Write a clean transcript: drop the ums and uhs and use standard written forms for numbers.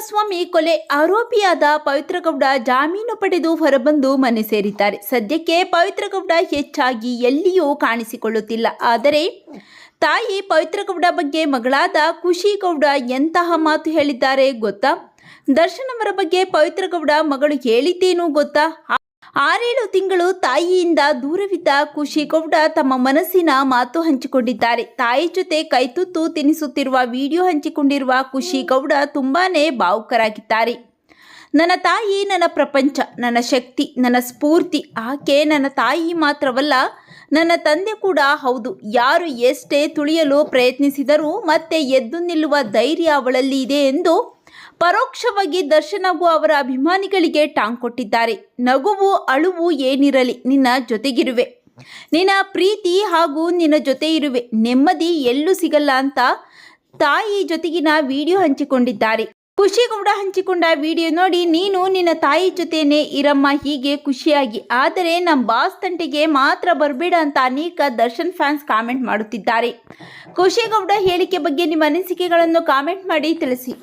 ಕುಮಾರಸ್ವಾಮಿ ಕೊಲೆ ಆರೋಪಿಯಾದ ಪವಿತ್ರ ಗೌಡ ಜಾಮೀನು ಪಡೆದು ಹೊರಬಂದು ಮನೆ ಸೇರಿದ್ದಾರೆ. ಸದ್ಯಕ್ಕೆ ಪವಿತ್ರ ಗೌಡ ಹೆಚ್ಚಾಗಿ ಎಲ್ಲಿಯೂ ಕಾಣಿಸಿಕೊಳ್ಳುತ್ತಿಲ್ಲ. ಆದರೆ ತಾಯಿ ಪವಿತ್ರ ಗೌಡ ಬಗ್ಗೆ ಮಗಳಾದ ಖುಷಿ ಗೌಡ ಎಂತಹ ಮಾತು ಹೇಳಿದ್ದಾರೆ ಗೊತ್ತಾ? ದರ್ಶನ್ ಅವರ ಬಗ್ಗೆ ಪವಿತ್ರ ಗೌಡ ಮಗಳು ಹೇಳಿದ್ದೇನು ಗೊತ್ತಾ? 6-7 ತಿಂಗಳು ತಾಯಿಯಿಂದ ದೂರವಿದ್ದ ಖುಷಿ ಗೌಡ ತಮ್ಮ ಮನಸ್ಸಿನ ಮಾತು ಹಂಚಿಕೊಂಡಿದ್ದಾರೆ. ತಾಯಿ ಜೊತೆ ಕೈತುತ್ತು ತಿನ್ನಿಸುತ್ತಿರುವ ವಿಡಿಯೋ ಹಂಚಿಕೊಂಡಿರುವ ಖುಷಿ ಗೌಡ ತುಂಬಾನೇ ಭಾವುಕರಾಗಿದ್ದಾರೆ. ನನ್ನ ತಾಯಿ ನನ್ನ ಪ್ರಪಂಚ, ನನ್ನ ಶಕ್ತಿ, ನನ್ನ ಸ್ಫೂರ್ತಿ. ಆಕೆ ನನ್ನ ತಾಯಿ ಮಾತ್ರವಲ್ಲ, ನನ್ನ ತಂದೆ ಕೂಡ ಹೌದು. ಯಾರು ಎಷ್ಟೇ ತುಳಿಯಲು ಪ್ರಯತ್ನಿಸಿದರೂ ಮತ್ತೆ ಎದ್ದು ನಿಲ್ಲುವ ಧೈರ್ಯ ಅವಳಲ್ಲಿ ಇದೆ ಎಂದು ಪರೋಕ್ಷವಾಗಿ ದರ್ಶನ್ ಹಾಗೂ ಅವರ ಅಭಿಮಾನಿಗಳಿಗೆ ಟಾಂಗ್ ಕೊಟ್ಟಿದ್ದಾರೆ. ನಗುವು ಅಳುವು ಏನಿರಲಿ, ನಿನ್ನ ಜೊತೆಗಿರುವೆ, ನಿನ್ನ ಪ್ರೀತಿ ಹಾಗೂ ನಿನ್ನ ಜೊತೆ ಇರುವೆ, ನೆಮ್ಮದಿ ಎಲ್ಲೂ ಸಿಗಲ್ಲ ಅಂತ ತಾಯಿ ಜೊತೆಗಿನ ವಿಡಿಯೋ ಹಂಚಿಕೊಂಡಿದ್ದಾರೆ. ಖುಷಿ ಗೌಡ ಹಂಚಿಕೊಂಡ ವಿಡಿಯೋ ನೋಡಿ, ನೀನು ನಿನ್ನ ತಾಯಿ ಜೊತೆನೇ ಇರಮ್ಮ ಹೀಗೆ ಖುಷಿಯಾಗಿ, ಆದರೆ ನಮ್ಮ ಬಾಸ್ ತಂಟೆಗೆ ಮಾತ್ರ ಬರಬೇಡ ಅಂತ ಅನೇಕ ದರ್ಶನ್ ಫ್ಯಾನ್ಸ್ ಕಾಮೆಂಟ್ ಮಾಡುತ್ತಿದ್ದಾರೆ. ಖುಷಿ ಗೌಡ ಹೇಳಿಕೆ ಬಗ್ಗೆ ನಿಮ್ಮ ಅನಿಸಿಕೆಗಳನ್ನು ಕಾಮೆಂಟ್ ಮಾಡಿ ತಿಳಿಸಿ.